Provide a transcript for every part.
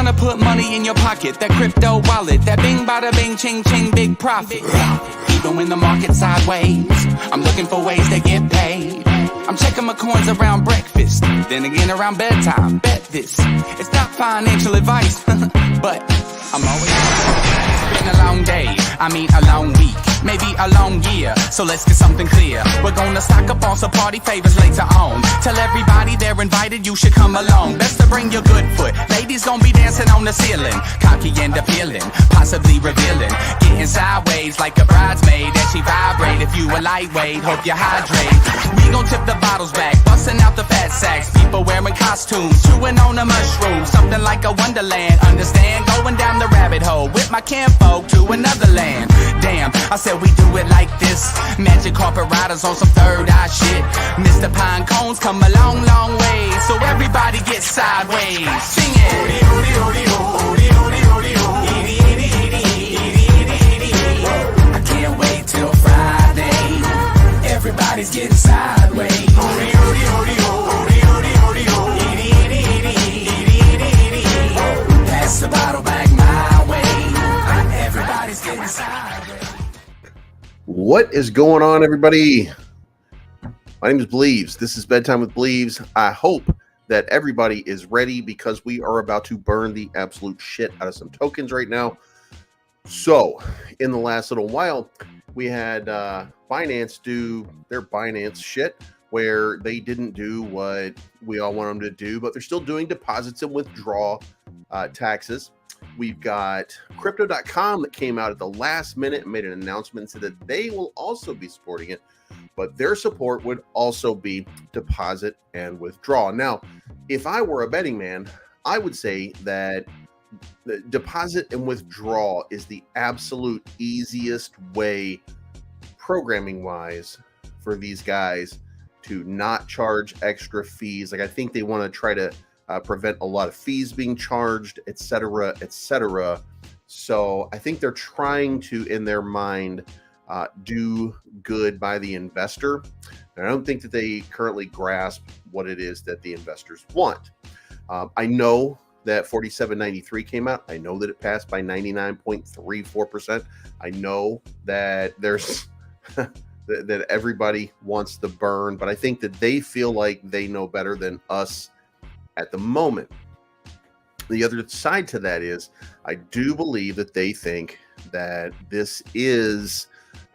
wanna put money in your pocket, that crypto wallet, that bing bada bing ching ching big profit. Even when the market's sideways, I'm looking for ways to get paid. I'm checking my coins around breakfast, then again around bedtime. Bet this, it's not financial advice, but I'm always. It's been a long day, I mean a long week, maybe a long year, so let's get something clear. We're gonna stock up on some party favors later on. Tell everybody they're invited, you should come along. Best to bring your good foot, ladies gonna be dancing on the ceiling. Cocky and appealing, possibly revealing, getting sideways like a bridesmaid as she vibrate. If you a lightweight, hope you hydrate. We gon' tip the bottles back, busting out the fat sacks. People wearing costumes, chewing on a mushroom, something like a wonderland. Understand? Going down the rabbit hole with my kinfolk to another land. Damn, I said we do it like this. Magic carpet riders on some third eye shit. Mr. Pine Cones come a long, long way, so everybody get sideways. Sing it. I can't wait till Friday. Everybody's getting sideways. Pass the bottle back my way. Everybody's getting sideways. What is going on, everybody? My name is Bleaves. This is Bedtime with Bleaves. I hope that everybody is ready because we are about to burn the absolute shit out of some tokens right now. So, in the last little while, we had Binance do their Binance shit where they didn't do what we all want them to do, but they're still doing deposits and withdrawal taxes. We've got crypto.com that came out at the last minute and made an announcement and said that they will also be supporting it, but their support would also be deposit and withdrawal. Now, if I were a betting man, I would say that the deposit and withdrawal is the absolute easiest way, programming wise, for these guys to not charge extra fees. Like, I think they want to try to prevent a lot of fees being charged, etc., etc. So I think they're trying to, in their mind, do good by the investor. And I don't think that they currently grasp what it is that the investors want. I know that 4793 came out. I know that it passed by 99.34%. I know that there's that everybody wants the burn, but I think that they feel like they know better than us at the moment. The other side to that is, I do believe that they think that this is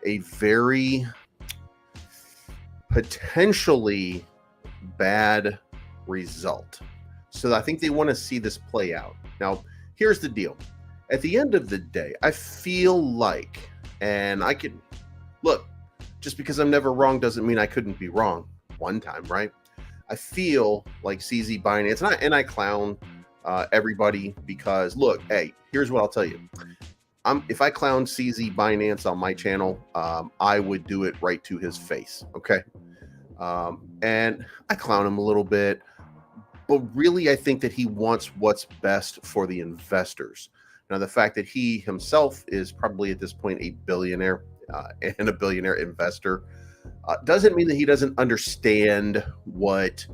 a very potentially bad result. So I think they want to see this play out. Now, here's the deal. At the end of the day, I feel like, and I can, look, just because I'm never wrong doesn't mean I couldn't be wrong one time, right? I feel like CZ Binance, and I clown everybody because, look, hey, here's what I'll tell you. If I clown CZ Binance on my channel, I would do it right to his face, okay? And I clown him a little bit, but really I think that he wants what's best for the investors. Now, the fact that he himself is probably at this point a billionaire and a billionaire investor doesn't mean that he doesn't understand what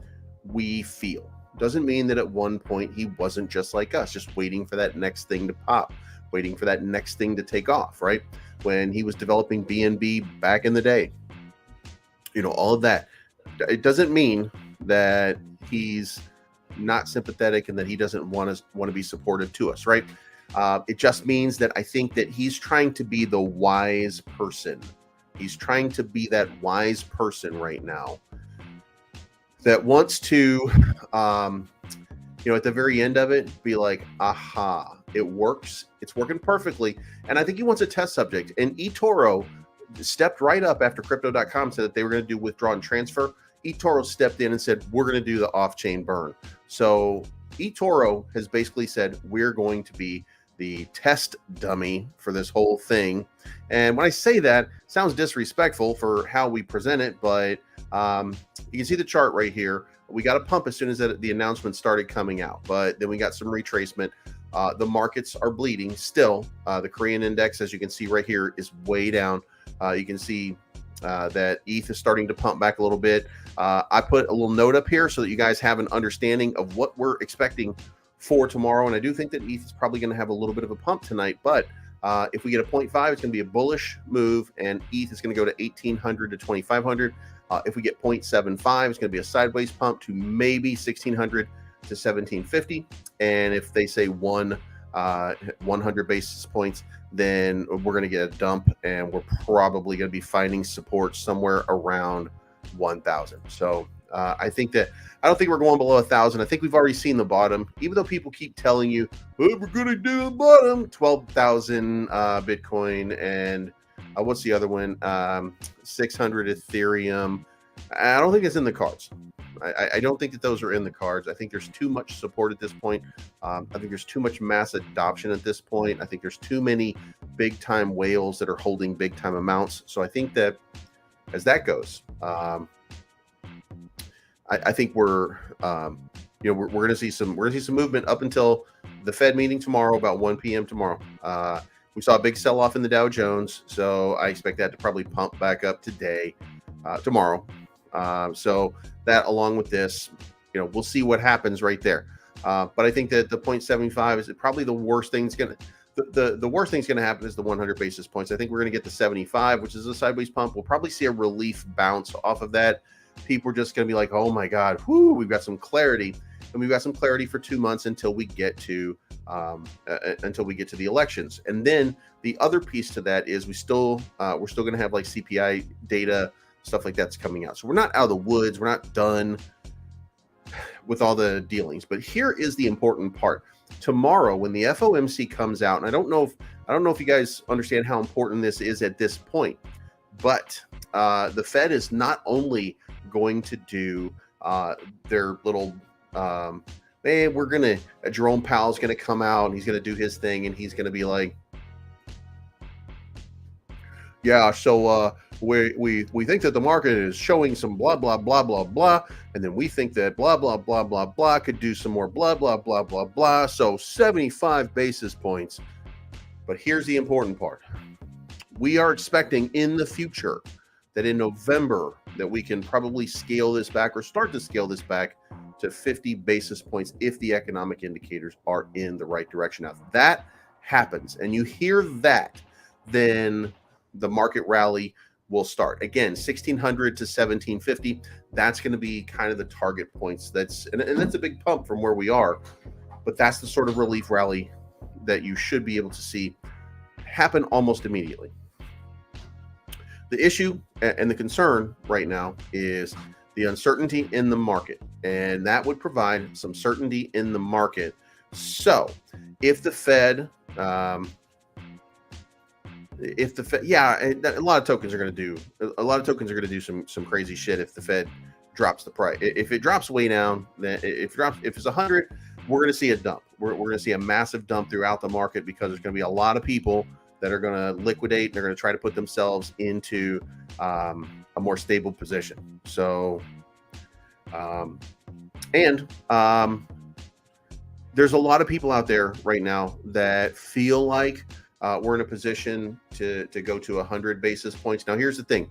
we feel. Doesn't mean that at one point he wasn't just like us, just waiting for that next thing to pop, waiting for that next thing to take off, right? When he was developing BNB back in the day, you know, all of that. It doesn't mean that he's not sympathetic and that he doesn't want to be supportive to us, right? It just means that I think that he's trying to be the wise person. He's trying to be that wise person right now that wants to, at the very end of it, be like, aha, it works. It's working perfectly. And I think he wants a test subject. And eToro stepped right up after crypto.com said that they were going to do withdraw and transfer. eToro stepped in and said, we're going to do the off-chain burn. So eToro has basically said, we're going to be the test dummy for this whole thing. And when I say that, it sounds disrespectful for how we present it, but you can see the chart right here. We got a pump as soon as the announcement started coming out, but then we got some retracement. The markets are bleeding still. The Korean index, as you can see right here, is way down. You can see that ETH is starting to pump back a little bit. I put a little note up here so that you guys have an understanding of what we're expecting for tomorrow. And I do think that ETH is probably going to have a little bit of a pump tonight. But if we get a 0.5, it's going to be a bullish move, and ETH is going to go to 1,800 to 2,500. If we get 0.75, it's going to be a sideways pump to maybe 1,600 to 1,750. And if they say 100 basis points, then we're going to get a dump, and we're probably going to be finding support somewhere around 1,000. So I don't think we're going below 1,000. I think we've already seen the bottom, even though people keep telling you, oh, we're going to do the bottom. 12,000 Bitcoin, and what's the other one? 600 Ethereum. I don't think it's in the cards. I don't think that those are in the cards. I think there's too much support at this point. I think there's too much mass adoption at this point. I think there's too many big time whales that are holding big time amounts. So I think that as that goes, I think we're going to see some movement up until the Fed meeting tomorrow about 1 p.m. tomorrow. We saw a big sell off in the Dow Jones, so I expect that to probably pump back up tomorrow. So that, along with this, we'll see what happens right there. But I think that the 0.75 is probably the worst thing's going to. The worst thing's going to happen is the 100 basis points. I think we're going to get the 75, which is a sideways pump. We'll probably see a relief bounce off of that. People are just going to be like, oh my God, we've got some clarity. And we've got some clarity for 2 months until we get to the elections. And then the other piece to that is we're still going to have like CPI data, stuff like that's coming out. So we're not out of the woods. We're not done with all the dealings. But here is the important part. Tomorrow, when the FOMC comes out, and I don't know if you guys understand how important this is at this point, but the Fed is not only going to do their little Jerome Powell's going to come out and he's going to do his thing, and he's going to be like, yeah, so we think that the market is showing some blah blah blah blah blah, and then we think that blah blah blah blah blah could do some more blah blah blah blah blah, so 75 basis points. But here's the important part. We are expecting in the future that in November that we can probably scale this back, or start to scale this back to 50 basis points if the economic indicators are in the right direction. Now, if that happens and you hear that, then the market rally will start. Again, 1,600 to 1,750. That's going to be kind of the target points. And that's a big pump from where we are, but that's the sort of relief rally that you should be able to see happen almost immediately. The issue and the concern right now is the uncertainty in the market, and that would provide some certainty in the market. So if the Fed, a lot of tokens are going to do some crazy shit if the Fed drops the price. If it drops way down, then if it's 100, we're going to see a dump. We're going to see a massive dump throughout the market, because there's going to be a lot of people that are going to liquidate. They're going to try to put themselves into a more stable position. So, there's a lot of people out there right now that feel like we're in a position to go to 100 basis points. Now, here's the thing,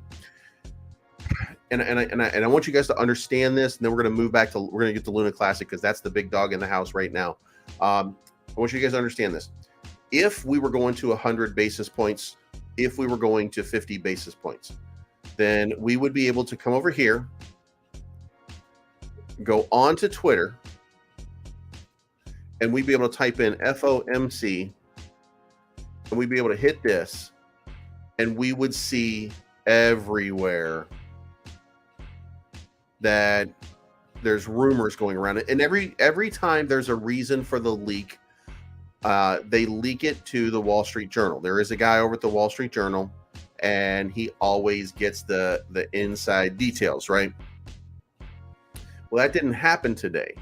and I want you guys to understand this, and then we're going to get to Luna Classic, because that's the big dog in the house right now. I want you guys to understand this. If we were going to 100 basis points, if we were going to 50 basis points, then we would be able to come over here, go on to Twitter, and we'd be able to type in FOMC, and we'd be able to hit this, and we would see everywhere that there's rumors going around it. And every time there's a reason for the leak, they leak it to the Wall Street Journal. There is a guy over at the Wall Street Journal, and he always gets the inside details, right? Well, that didn't happen today.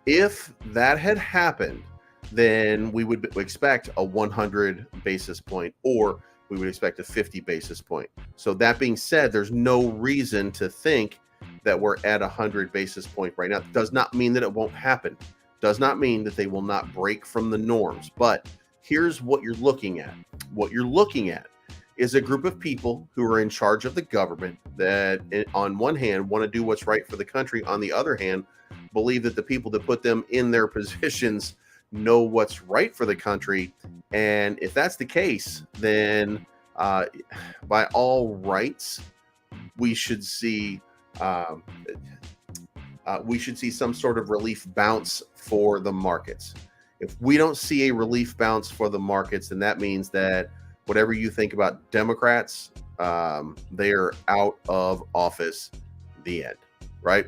If that had happened, then we would expect a 100 basis point, or we would expect a 50 basis point. So that being said, there's no reason to think that we're at 100 basis point right now. It does not mean that it won't happen. Does not mean that they will not break from the norms. But here's what you're looking at. What you're looking at is a group of people who are in charge of the government that, on one hand, want to do what's right for the country. On the other hand, believe that the people that put them in their positions know what's right for the country. And if that's the case, then by all rights, we should see some sort of relief bounce for the markets. If we don't see a relief bounce for the markets, then that means that whatever you think about Democrats, they are out of office. The end, right?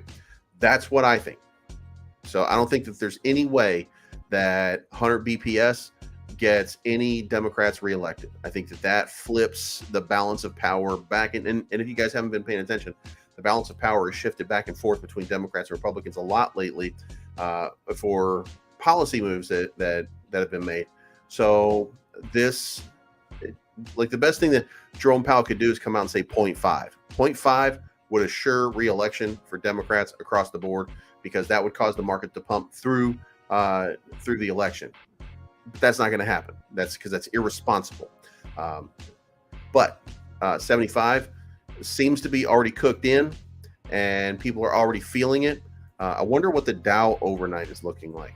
That's what I think. So I don't think that there's any way that Hunter BPS gets any Democrats reelected. I think that flips the balance of power back. And if you guys haven't been paying attention, the balance of power has shifted back and forth between Democrats and Republicans a lot lately for policy moves that have been made. So this, like, the best thing that Jerome Powell could do is come out and say 0.5. 0.5 would assure re-election for Democrats across the board, because that would cause the market to pump through the election. But that's not going to happen. That's because that's irresponsible. But 75 seems to be already cooked in, and people are already feeling it. I wonder what the Dow overnight is looking like.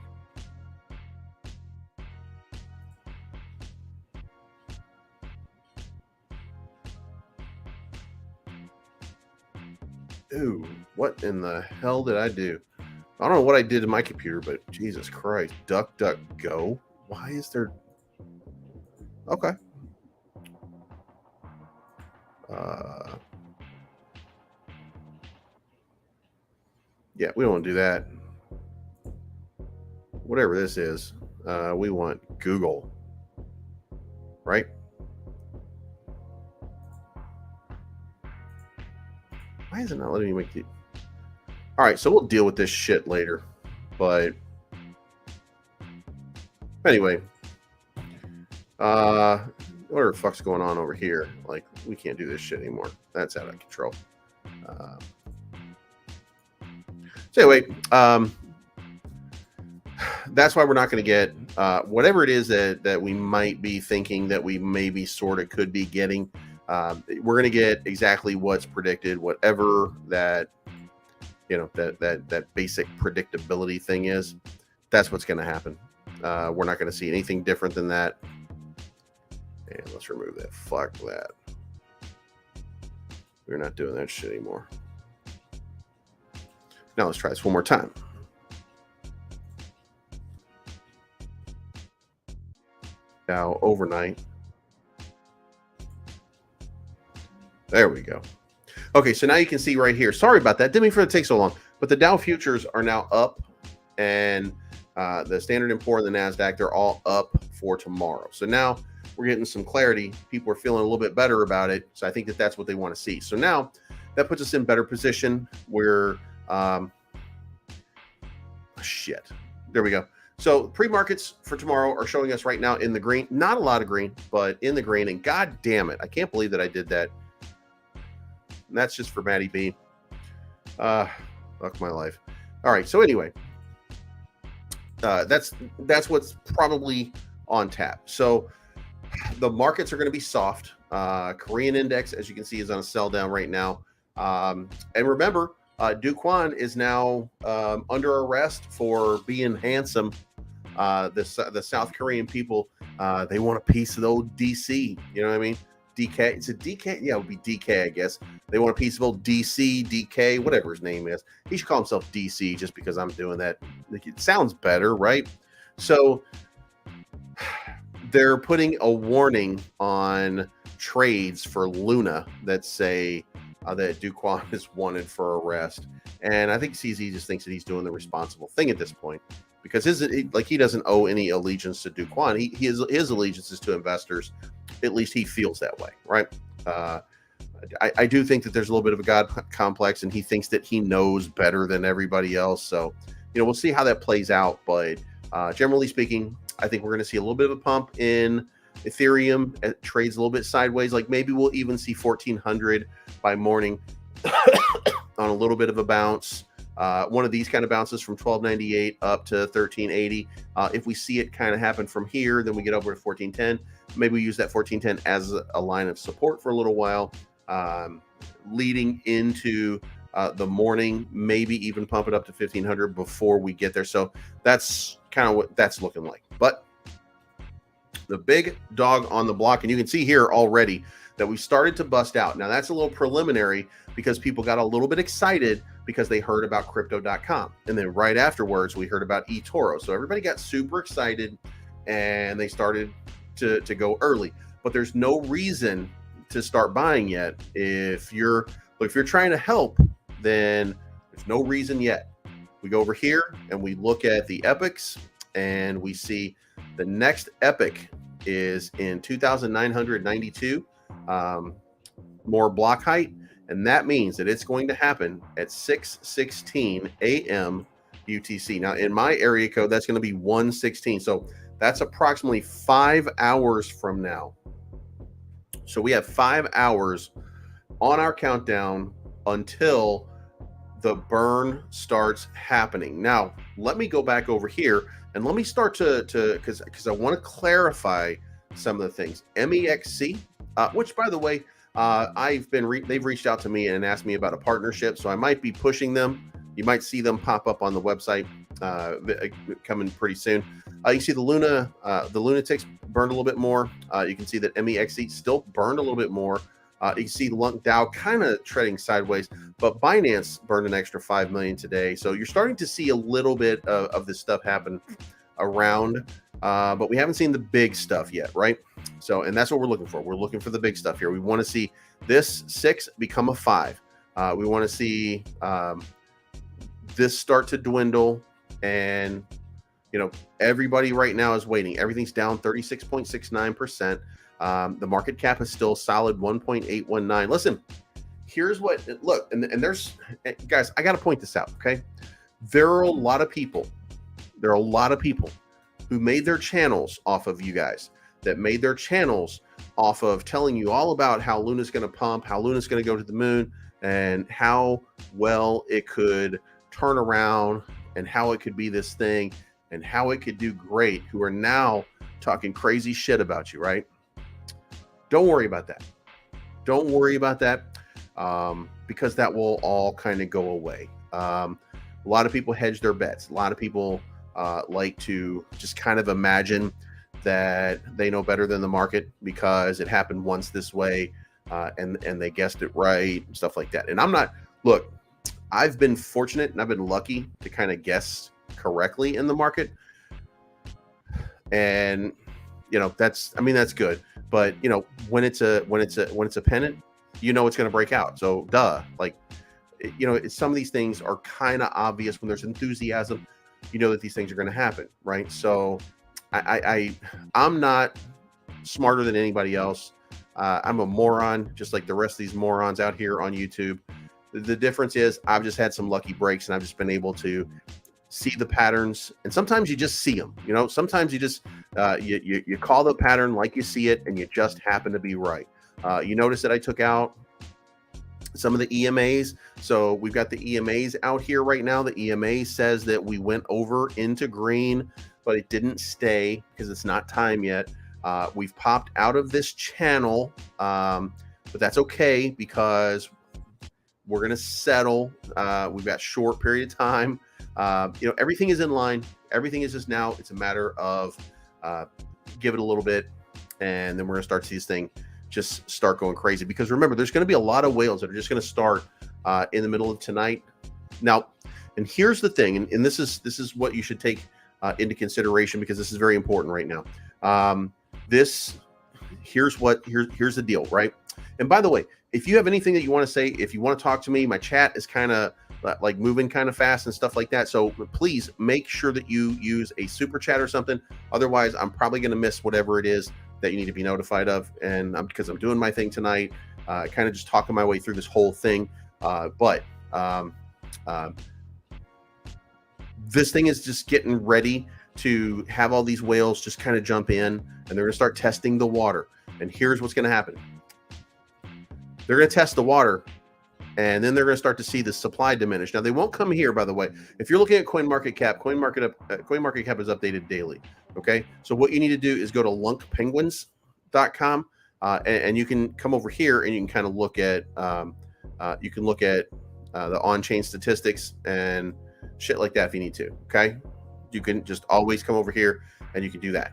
Ooh, what in the hell did I do? I don't know what I did to my computer, but Jesus Christ, DuckDuckGo. Why is there? Okay. Yeah, we don't want to do that. Whatever this is, we want Google, right? Why is it not letting me make the... All right, so we'll deal with this shit later. But anyway, what the fuck's going on over here? Like, we can't do this shit anymore. That's out of control. So anyway, that's why we're not going to get whatever it is that we might be thinking that we maybe sort of could be getting. We're going to get exactly what's predicted, whatever that, you know, that basic predictability thing is. That's what's going to happen. We're not going to see anything different than that. And let's remove that. Fuck that. We're not doing that shit anymore. Now let's try this one more time. Now overnight. There we go. Okay, so now you can see right here. Sorry about that. Didn't mean for it to take so long. But the Dow futures are now up, and the Standard & Poor and the NASDAQ, they're all up for tomorrow. So now we're getting some clarity. People are feeling a little bit better about it. So I think that that's what they want to see. So now that puts us in better position where, shit. There we go. So pre-markets for tomorrow are showing us right now in the green. Not a lot of green, but in the green. And god damn it, I can't believe that I did that. And that's just for Maddie B. Fuck my life. All right. So anyway, that's what's probably on tap. So the markets are going to be soft. Korean index, as you can see, is on a sell down right now. And remember, Do Kwon is now under arrest for being handsome. The South Korean people, they want a piece of the old DC. You know what I mean? DK. It's a DK. Yeah, it would be DK, I guess. They want a piece of old DC, DK, whatever his name is. He should call himself DC just because I'm doing that. It sounds better, right? So they're putting a warning on trades for Luna that say that Do Kwon is wanted for arrest. And I think CZ just thinks that he's doing the responsible thing at this point, because he doesn't owe any allegiance to Do Kwon. His allegiance is to investors. At least he feels that way, right? I do think that there's a little bit of a God complex, and he thinks that he knows better than everybody else. So, we'll see how that plays out. But generally speaking, I think we're going to see a little bit of a pump in Ethereum. It trades a little bit sideways. Like maybe we'll even see 1,400 by morning on a little bit of a bounce. One of these kind of bounces from 1298 up to 1380. If we see it kind of happen from here, then we get over to 1410. Maybe we use that 1410 as a line of support for a little while, leading into the morning, maybe even pump it up to 1500 before we get there. So that's kind of what that's looking like. But the big dog on the block, and you can see here already that we started to bust out. Now that's a little preliminary because people got a little bit excited because they heard about crypto.com. And then right afterwards, we heard about eToro. So everybody got super excited and they started to go early. But there's no reason to start buying yet. If you're trying to help, then there's no reason yet. We go over here and we look at the epochs and we see the next epoch is in 2,992 more block height. And that means that it's going to happen at 6:16 a.m. UTC. Now in my area code, that's going to be 1:16. So that's approximately 5 hours from now. So we have 5 hours on our countdown until the burn starts happening. Now, let me go back over here and let me start to because I want to clarify some of the things. MEXC, which by the way, they've reached out to me and asked me about a partnership, so I might be pushing them. You might see them pop up on the website coming pretty soon. You can see the lunatics burned a little bit more. You can see that MEXC still burned a little bit more. You can see Lunk Dow kind of treading sideways, but Binance burned an extra 5 million today. So you're starting to see a little bit of this stuff happen around, but we haven't seen the big stuff yet, right? So, and that's what we're looking for. We're looking for the big stuff here. We want to see this 6 become a 5. We want to see this start to dwindle, and everybody right now is waiting. Everything's down 36.69%. The market cap is still solid 1.819. Listen, here's what look, and there's guys, I got to point this out, okay? There are a lot of people who made their channels off of you guys, that made their channels off of telling you all about how Luna's going to pump, how Luna's going to go to the moon, and how well it could turn around and how it could be this thing and how it could do great, who are now talking crazy shit about you, right? Don't worry about that. Don't worry about that because that will all kind of go away. A lot of people hedge their bets. A lot of people like to just kind of imagine that they know better than the market because it happened once this way and they guessed it right and stuff like that. And I'm not, look, I've been fortunate and I've been lucky to kind of guess correctly in the market. And that's good. But when it's a pennant, it's going to break out. So like, some of these things are kind of obvious when there's enthusiasm, that these things are going to happen. Right. So I'm not smarter than anybody else. I'm a moron, just like the rest of these morons out here on YouTube. The difference is I've just had some lucky breaks and I've just been able to see the patterns, and sometimes you just see them. Sometimes you just you call the pattern like you see it, and you just happen to be right. You notice that I took out some of the EMAs, so we've got the EMAs out here right now. The EMA says that we went over into green, but it didn't stay because it's not time yet. We've popped out of this channel, but that's okay because we're gonna settle. We've got short period of time. Everything is in line. Everything is just now. It's a matter of give it a little bit, and then we're gonna start to see this thing just start going crazy. Because remember, there's going to be a lot of whales that are just going to start in the middle of tonight. Now, and here's the thing, and this is what you should take into consideration because this is very important right now. Here's the deal, right? And by the way, if you have anything that you want to say, if you want to talk to me, my chat is kind of like moving kind of fast and stuff like that. So please make sure that you use a super chat or something. Otherwise, I'm probably going to miss whatever it is that you need to be notified of. And because I'm doing my thing tonight, kind of just talking my way through this whole thing. But this thing is just getting ready to have all these whales just kind of jump in, and they're going to start testing the water. And here's what's going to happen. They're going to test the water, and then they're going to start to see the supply diminish. Now, they won't come here, by the way. If you're looking at CoinMarketCap, CoinMarketCap is updated daily. Okay, so what you need to do is go to lunkpenguins.com, and you can come over here and you can kind of look at the on-chain statistics and shit like that if you need to. Okay, you can just always come over here and you can do that.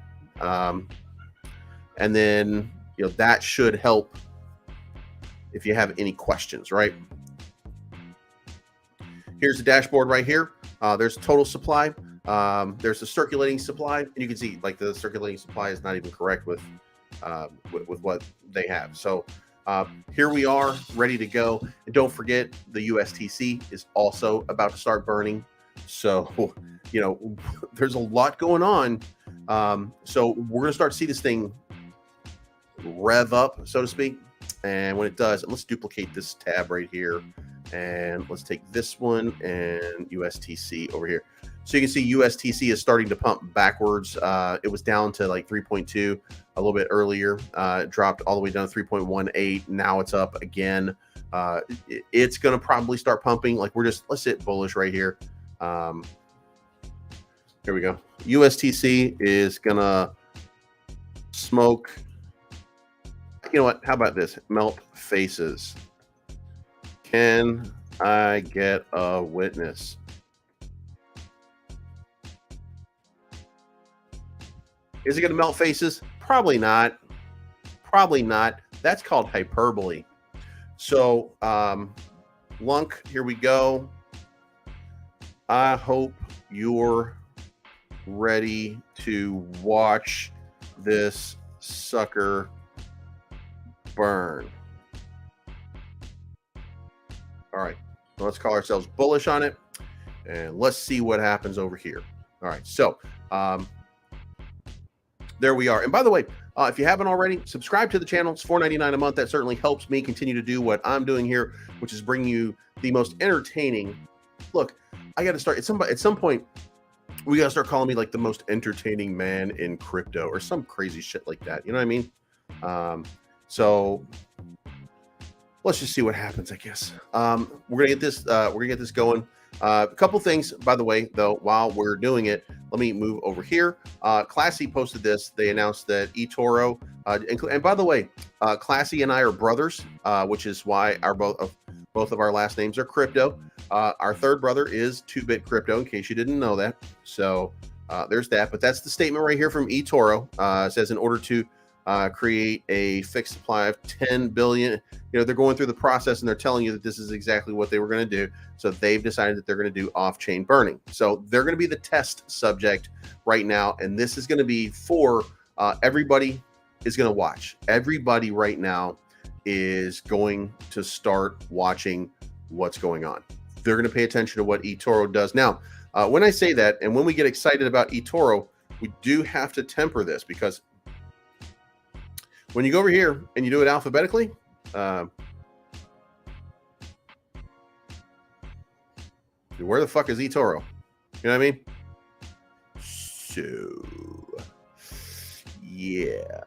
And then that should help if you have any questions, right? Here's the dashboard right here. There's total supply. There's the circulating supply, and you can see like the circulating supply is not even correct with what they have. So here we are, ready to go. And don't forget, the USTC is also about to start burning. So there's a lot going on. So we're gonna start to see this thing rev up, so to speak. And when it does, let's duplicate this tab right here, and let's take this one and USTC over here. So you can see USTC is starting to pump backwards. It was down to like 3.2 a little bit earlier. It dropped all the way down to 3.18. Now it's up again. It's going to probably start pumping. Like let's hit bullish right here. Here we go. USTC is going to smoke. You know what? How about this? Melt faces. Can I get a witness? Is it going to melt faces? Probably not. Probably not. That's called hyperbole. So, Lunk, here we go. I hope you're ready to watch this sucker burn. All right, let's call ourselves bullish on it, and let's see what happens over here. All right, so there we are. And by the way, if you haven't already, subscribe to the channel. It's $4.99 a month. That certainly helps me continue to do what I'm doing here, which is bringing you the most entertaining. Look, I got to start at some point. We got to start calling me like the most entertaining man in crypto or some crazy shit like that. You know what I mean? So let's just see what happens, I guess. We're gonna get this. We're gonna get this going. A couple things, by the way, though, while we're doing it, let me move over here. Classy posted this. They announced that eToro, and by the way, Classy and I are brothers, which is why both of our last names are crypto. Our third brother is 2-Bit Crypto, in case you didn't know that. So there's that. But that's the statement right here from eToro. It says in order to create a fixed supply of 10 billion. They're going through the process and they're telling you that this is exactly what they were going to do. So they've decided that they're going to do off-chain burning. So they're going to be the test subject right now. And this is going to be for everybody is going to watch. Everybody right now is going to start watching what's going on. They're going to pay attention to what eToro does. Now, when I say that, and when we get excited about eToro, we do have to temper this, because when you go over here and you do it alphabetically, where the fuck is eToro? You know what I mean? So, yeah,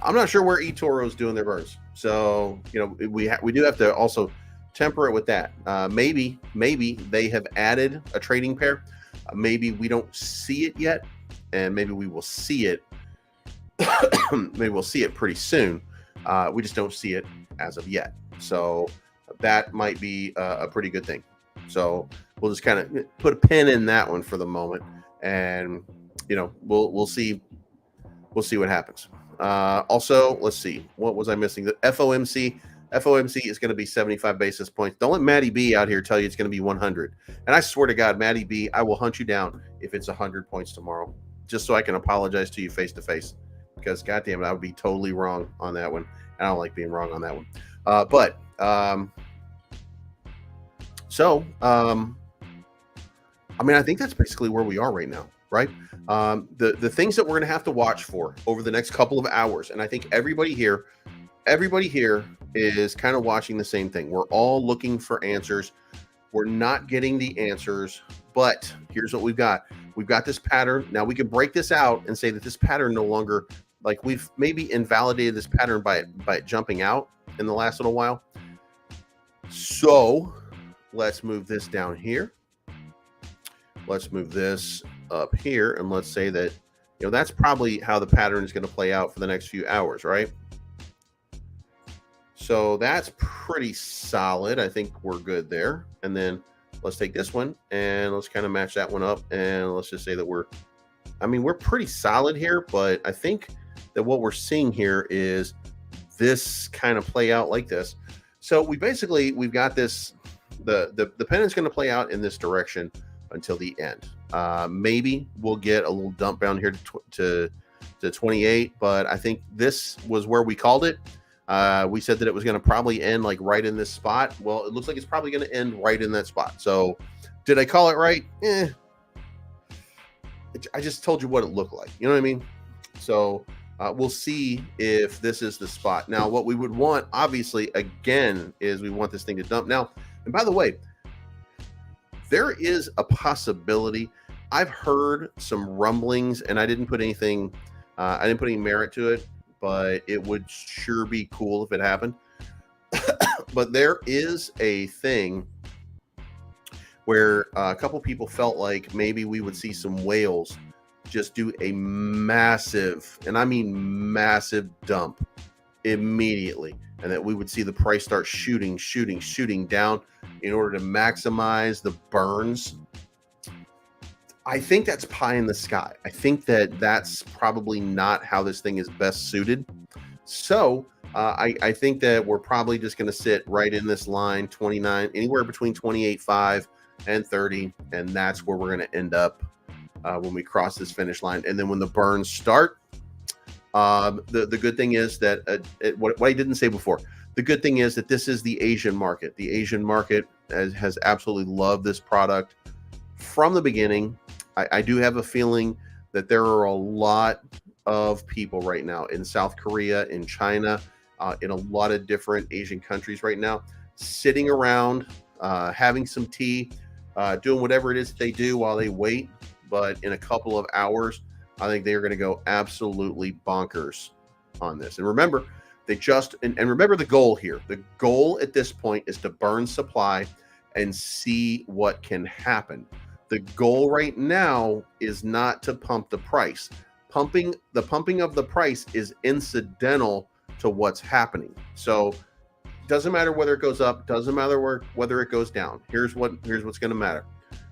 I'm not sure where eToro is doing their burns. So, we do have to also temper it with that. Maybe they have added a trading pair. Maybe we don't see it yet, and maybe we will see it. Maybe we'll see it pretty soon. We just don't see it as of yet. So that might be a pretty good thing. So we'll just kind of put a pin in that one for the moment, and we'll see what happens. Also, let's see, what was I missing? The FOMC is going to be 75 basis points. Don't let Maddie B out here tell you it's going to be 100. And I swear to God, Maddie B, I will hunt you down if it's 100 points tomorrow, just so I can apologize to you face to face. Because goddamn it, I would be totally wrong on that one. I don't like being wrong on that one. I think that's basically where we are right now, right? The things that we're going to have to watch for over the next couple of hours, and I think everybody here is kind of watching the same thing. We're all looking for answers. We're not getting the answers, but here's what we've got. We've got this pattern. Now we can break this out and say that this pattern no longer, like, we've maybe invalidated this pattern by it jumping out in the last little while. So let's move this down here. Let's move this up here, and let's say that, that's probably how the pattern is going to play out for the next few hours, right? So that's pretty solid. I think we're good there. And then let's take this one and let's kind of match that one up. And let's just say that we're pretty solid here, but I think that what we're seeing here is this kind of play out like this. So we've got this, the pennant's going to play out in this direction until the end. Maybe we'll get a little dump down here to 28, but I think this was where we called it. We said that it was going to probably end like right in this spot. Well, it looks like it's probably going to end right in that spot. So did I call it right? I just told you what it looked like. You know what I mean? So we'll see if this is the spot. Now, what we would want, obviously, again, is we want this thing to dump. Now, and by the way, there is a possibility. I've heard some rumblings, and I didn't put anything, I didn't put any merit to it, but it would sure be cool if it happened. But there is a thing where a couple people felt like maybe we would see some whales just do a massive, and I mean massive dump immediately, and that we would see the price start shooting down in order to maximize the burns. I think that's pie in the sky. I think that that's probably not how this thing is best suited. So I think that we're probably just going to sit right in this line, 29, anywhere between 28.5 and 30, and that's where we're going to end up when we cross this finish line. And then when the burns start, the good thing is that what I didn't say before, the good thing is that this is the Asian market. The Asian market has absolutely loved this product from the beginning. I do have a feeling that there are a lot of people right now in South Korea, in China, in a lot of different Asian countries right now, sitting around, having some tea, doing whatever it is that they do while they wait. But in a couple of hours, I think they are going to go absolutely bonkers on this. And remember, and remember the goal here. The goal at this point is to burn supply and see what can happen. The goal right now is not to pump the price. The pumping of the price is incidental to what's happening. So doesn't matter whether it goes up, doesn't matter whether it goes down. Here's what's going to matter.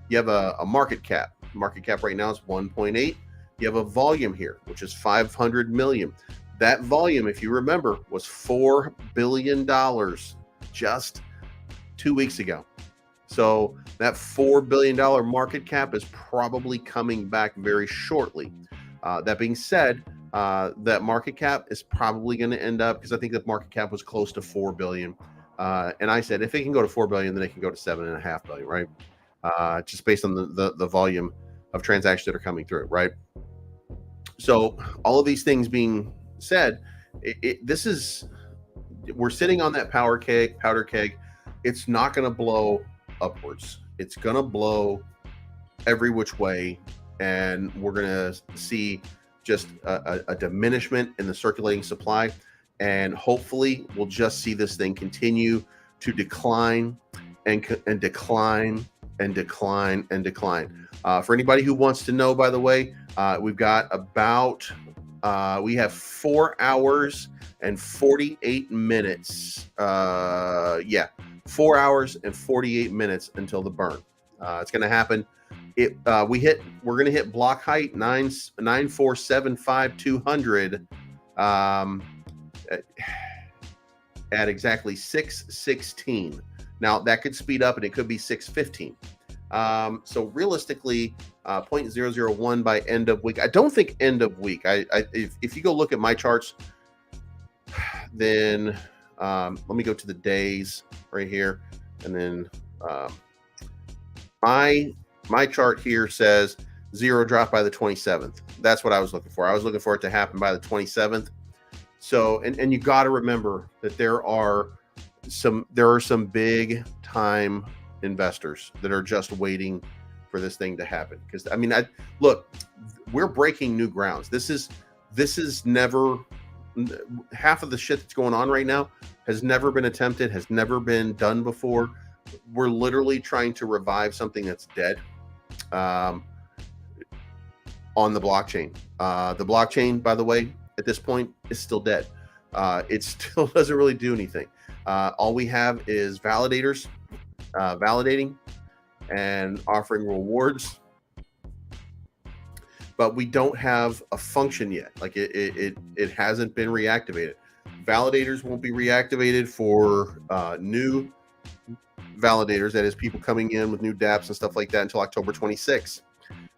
You have a market cap. Market cap right now is 1.8. You have a volume here, which is 500 million. That volume, if you remember, was $4 billion just 2 weeks ago. So that $4 billion market cap is probably coming back very shortly. That being said, that market cap is probably going to end up, because I think the market cap was close to 4 billion. And I said, if it can go to 4 billion, then it can go to 7.5 billion, right? Just based on the volume of transactions that are coming through, right? So all of these things being said, we're sitting on that powder keg. It's not going to blow upwards. It's going to blow every which way, and we're going to see just a diminishment in the circulating supply, and hopefully we'll just see this thing continue to decline and decline and decline and decline. For anybody who wants to know, by the way, we've got we have 4 hours and 48 minutes. 4 hours and 48 minutes until the burn. It's going to happen. We're going to hit block height 9475200 at exactly 6:16. Now that could speed up and it could be 6:15. So realistically, 0.001 by end of week. I don't think end of week. If you go look at my charts, then let me go to the days right here, and then my chart here says zero drop by the 27th. That's what I was looking for. I was looking for it to happen by the 27th. So, and you got to remember that there are some big time investors that are just waiting for this thing to happen. Because look, we're breaking new grounds. This is never, half of the shit that's going on right now has never been attempted, has never been done before. We're literally trying to revive something that's dead on the blockchain. The blockchain, by the way, at this point is still dead. it still doesn't really do anything. All we have is validators validating and offering rewards, but we don't have a function yet. Like it hasn't been reactivated. Validators won't be reactivated for new validators, that is people coming in with new dApps and stuff like that, until October 26th.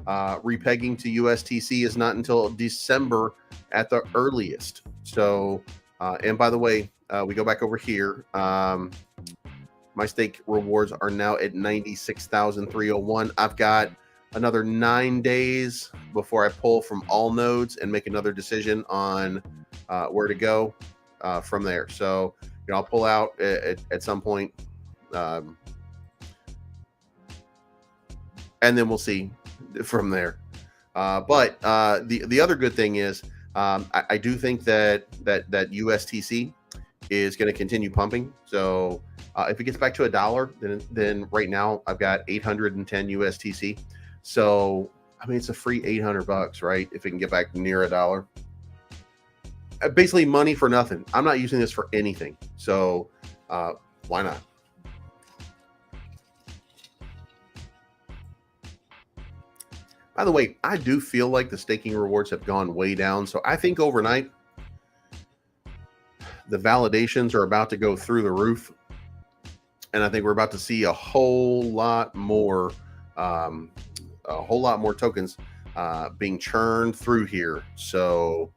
Repegging to USTC is not until December at the earliest. So, and by the way, we go back over here. My stake rewards are now at 96,301. I've got another 9 days before I pull from all nodes and make another decision on where to go from there. So, I'll pull out at some point. And then we'll see from there. But the other good thing is I do think that USTC is going to continue pumping. So if it gets back to $1, then right now I've got 810 USTC. So I mean, it's a free $800, right? If it can get back near $1, basically money for nothing. I'm not using this for anything, so why not? By the way, I do feel like the staking rewards have gone way down. So I think overnight, the validations are about to go through the roof. And I think we're about to see a whole lot more tokens being churned through here. So,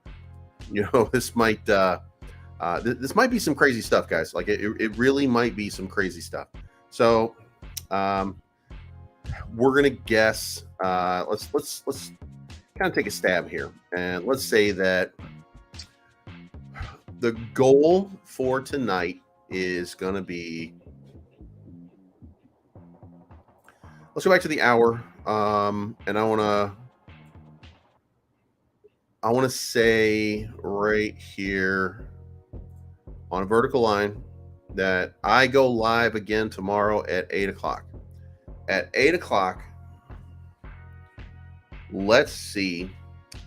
this might this might be some crazy stuff, guys. Like it really might be some crazy stuff. So, we're gonna guess. Let's kind of take a stab here, and let's say that the goal for tonight is gonna be. Let's go back to the hour, and I wanna say right here on a vertical line that I go live again tomorrow at 8 o'clock. At 8 o'clock, let's see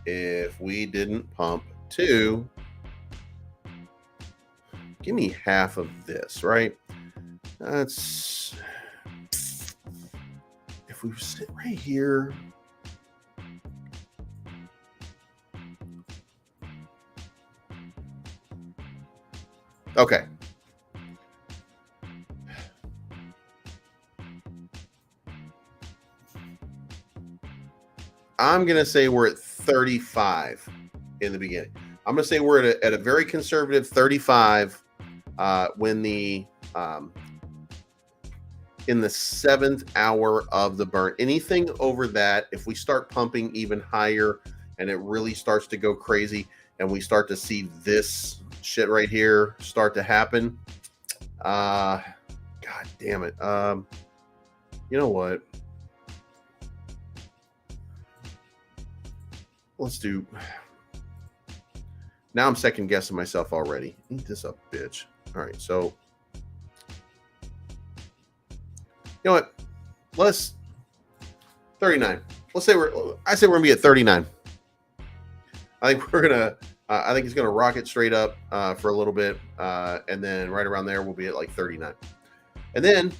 if we didn't pump to, give me half of this, right? That's, if we sit right here, okay. I'm going to say we're at 35 in the beginning. I'm going to say we're at a very conservative 35 when the in the 7th hour of the burn. Anything over that, if we start pumping even higher and it really starts to go crazy and we start to see this shit right here start to happen, god damn it. You know what? Let's do. Now I'm second guessing myself already. Eat this up, bitch. All right, so you know what? Let's 39. Let's say I say we're gonna be at 39. I think we're gonna. I think it's gonna rocket straight up for a little bit, and then right around there we'll be at like 39, and then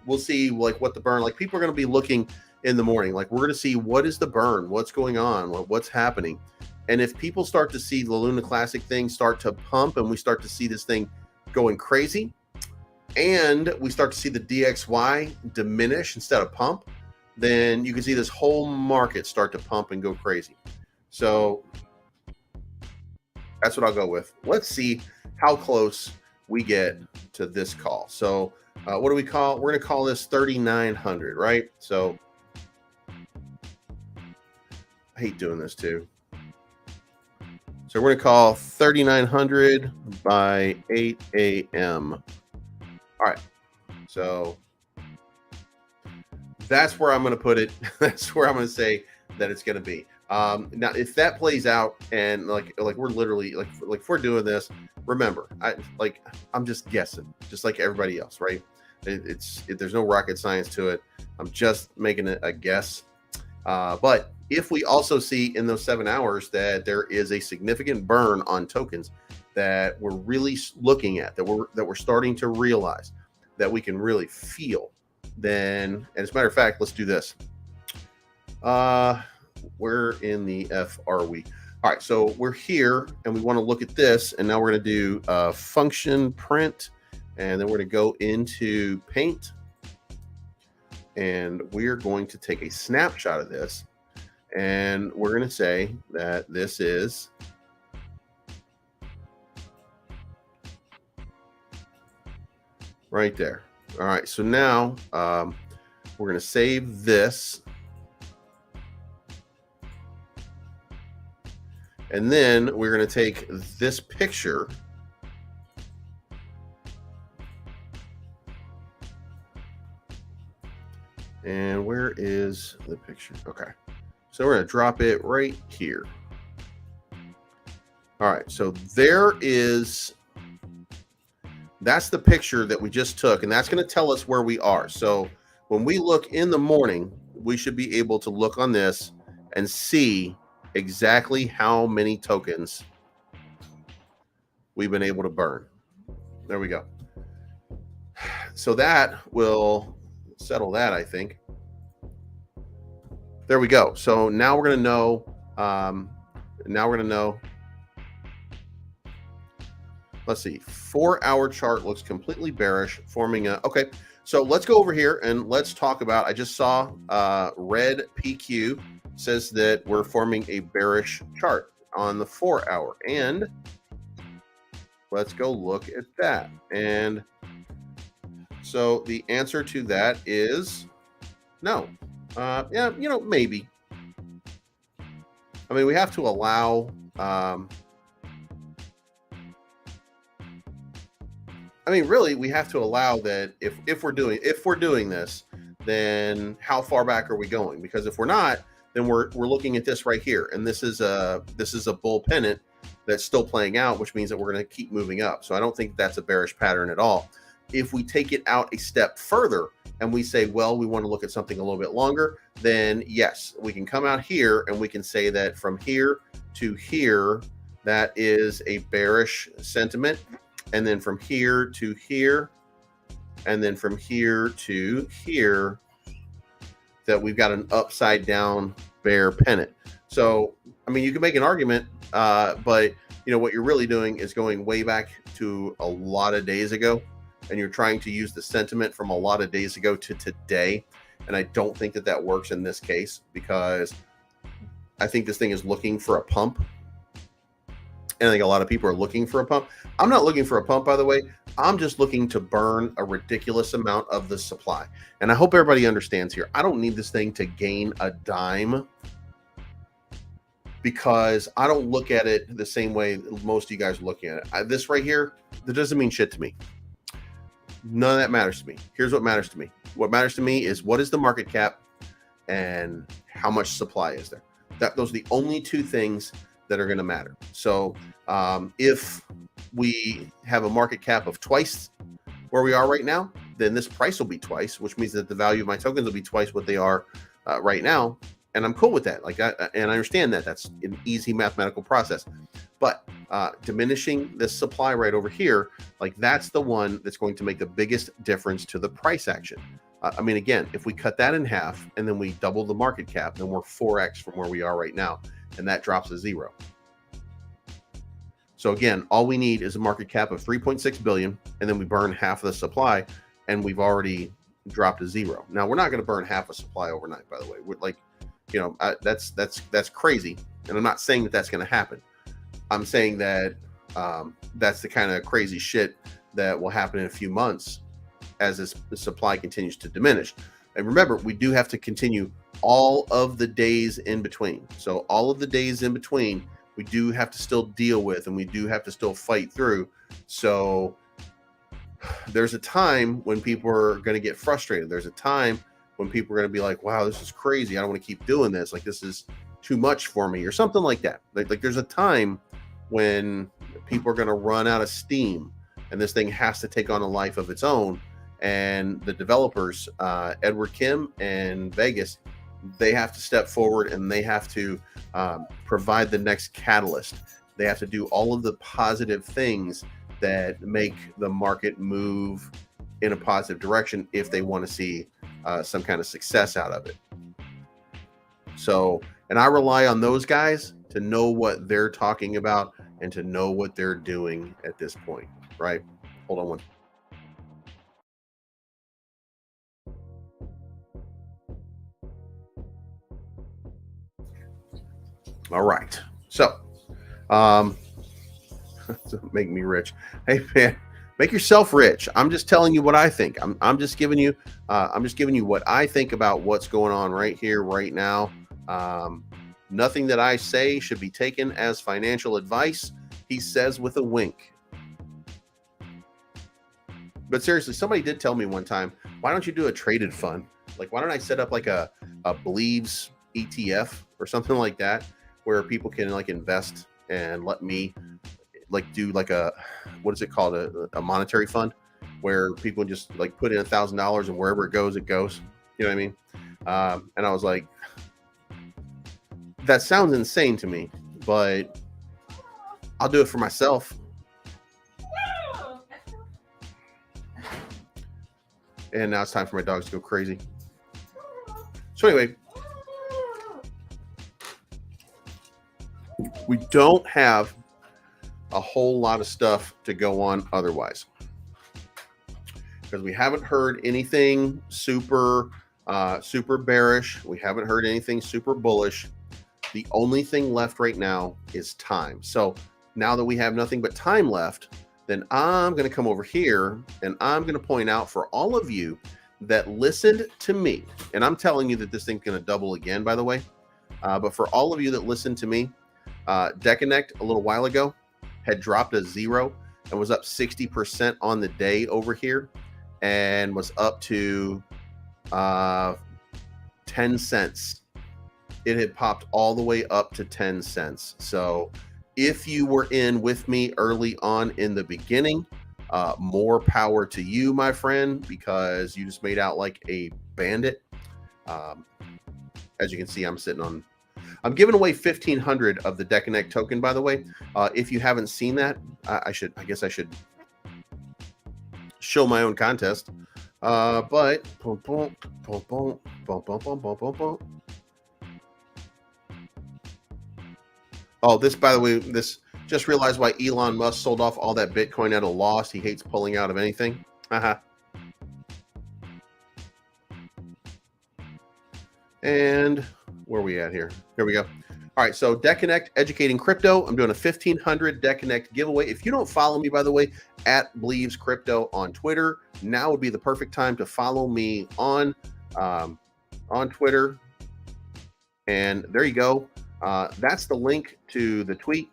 we'll see like what the burn. Like people are gonna be looking in the morning. Like we're going to see what is the burn, what's going on, what's happening. And if people start to see the Luna Classic thing start to pump and we start to see this thing going crazy and we start to see the DXY diminish instead of pump, then you can see this whole market start to pump and go crazy. So that's what I'll go with. Let's see how close we get to this call. So what do we call? We're going to call this 3,900, right? So I hate doing this too. So we're going to call 3,900 by 8 a.m. All right. So that's where I'm going to put it. That's where I'm going to say that it's going to be. Now, if that plays out and like we're literally like if we're doing this, remember, I'm just guessing, just like everybody else, right? There's no rocket science to it. I'm just making it a guess. But if we also see in those 7 hours that there is a significant burn on tokens that we're really looking at, that we're starting to realize, that we can really feel, then, and as a matter of fact, let's do this. Where in the F are we? All right, so we're here and we want to look at this, and now we're going to do function print, and then we're going to go into Paint, and we're going to take a snapshot of this, and we're going to say that this is right there. All right, so now we're going to save this. And then we're going to take this picture and where is the picture? Okay, so we're going to drop it right here. All right, so that's the picture that we just took, and that's going to tell us where we are. So when we look in the morning, we should be able to look on this and see exactly how many tokens we've been able to burn. There we go. So that will settle that, I think. There we go. So now we're going to know, let's see, 4-hour chart looks completely bearish, forming a, okay. So let's go over here and let's talk about, I just saw red PQ says that we're forming a bearish chart on the 4-hour, and let's go look at that. And so the answer to that is no. Yeah, maybe. I mean, we have to allow really, we have to allow that if we're doing this, then how far back are we going? Because if we're not, then we're looking at this right here, and this is a bull pennant that's still playing out, which means that we're going to keep moving up. So I don't think that's a bearish pattern at all. If we take it out a step further and we say, well, we want to look at something a little bit longer, then yes, we can come out here and we can say that from here to here, that is a bearish sentiment. And then from here to here, and then from here to here, that we've got an upside down bear pennant. So, I mean, you can make an argument, but what you're really doing is going way back to a lot of days ago, and you're trying to use the sentiment from a lot of days ago to today. And I don't think that works in this case, because I think this thing is looking for a pump. And I think a lot of people are looking for a pump. I'm not looking for a pump, by the way. I'm just looking to burn a ridiculous amount of the supply. And I hope everybody understands here. I don't need this thing to gain a dime, because I don't look at it the same way most of you guys are looking at it. This right here, that doesn't mean shit to me. None of that matters to me. Here's what matters to me. What matters to me is what is the market cap and how much supply is there. Those are the only two things that are going to matter. So if we have a market cap of twice where we are right now, then this price will be twice, which means that the value of my tokens will be twice what they are right now. And I'm cool with that. And I understand that that's an easy mathematical process. But diminishing this supply right over here, that's the one that's going to make the biggest difference to the price action. I mean, again, if we cut that in half and then we double the market cap, then we're 4x from where we are right now. And that drops to 0. So again, all we need is a market cap of 3.6 billion, and then we burn half of the supply, and we've already dropped to 0. Now, we're not going to burn half a supply overnight, by the way. That's crazy, and I'm not saying that that's going to happen. I'm saying that that's the kind of crazy shit that will happen in a few months as the supply continues to diminish. And remember, we do have to continue all of the days in between. So all of the days in between, we do have to still deal with, and we do have to still fight through. So there's a time when people are going to get frustrated. There's a time when people are going to be like, wow, this is crazy. I don't want to keep doing this. This is too much for me, or something like that. There's a time when people are going to run out of steam, and this thing has to take on a life of its own. And the developers, Edward Kim and Vegas, they have to step forward and they have to provide the next catalyst. They have to do all of the positive things that make the market move in a positive direction if they want to see some kind of success out of it. So, and I rely on those guys to know what they're talking about and to know what they're doing at this point, right? Hold on one. All right. So, make me rich. Hey man, make yourself rich. I'm just telling you what I think. I'm just giving you what I think about what's going on right here, right now. Nothing that I say should be taken as financial advice, he says with a wink. But seriously, somebody did tell me one time, why don't you do a traded fund? Like, why don't I set up like a Believes ETF or something like that, where people can like invest and let me like do like a, what is it called? A monetary fund where people just like put in $1,000 and wherever it goes, it goes. You know what I mean? And I was like, that sounds insane to me, but I'll do it for myself. And now it's time for my dogs to go crazy. So anyway, we don't have a whole lot of stuff to go on otherwise, because we haven't heard anything super bearish. We haven't heard anything super bullish. The only thing left right now is time. So now that we have nothing but time left, then I'm going to come over here and I'm going to point out for all of you that listened to me, and I'm telling you that this thing's going to double again, by the way. But for all of you that listened to me, Deconnect a little while ago had dropped a 0 and was up 60% on the day over here, and was up to 10 cents. It had popped all the way up to 10 cents. So if you were in with me early on in the beginning, more power to you, my friend, because you just made out like a bandit. As you can see, I'm giving away 1,500 of the Deconnect token, by the way. If you haven't seen that, I guess I should show my own contest. But oh, this, by the way, this just realized why Elon Musk sold off all that Bitcoin at a loss. He hates pulling out of anything. And where are we at here? Here we go. All right, so Deconnect Educating Crypto. I'm doing a 1,500 Deconnect giveaway. If you don't follow me, by the way, at Believes Crypto on Twitter, now would be the perfect time to follow me on Twitter. And there you go. That's the link to the tweet.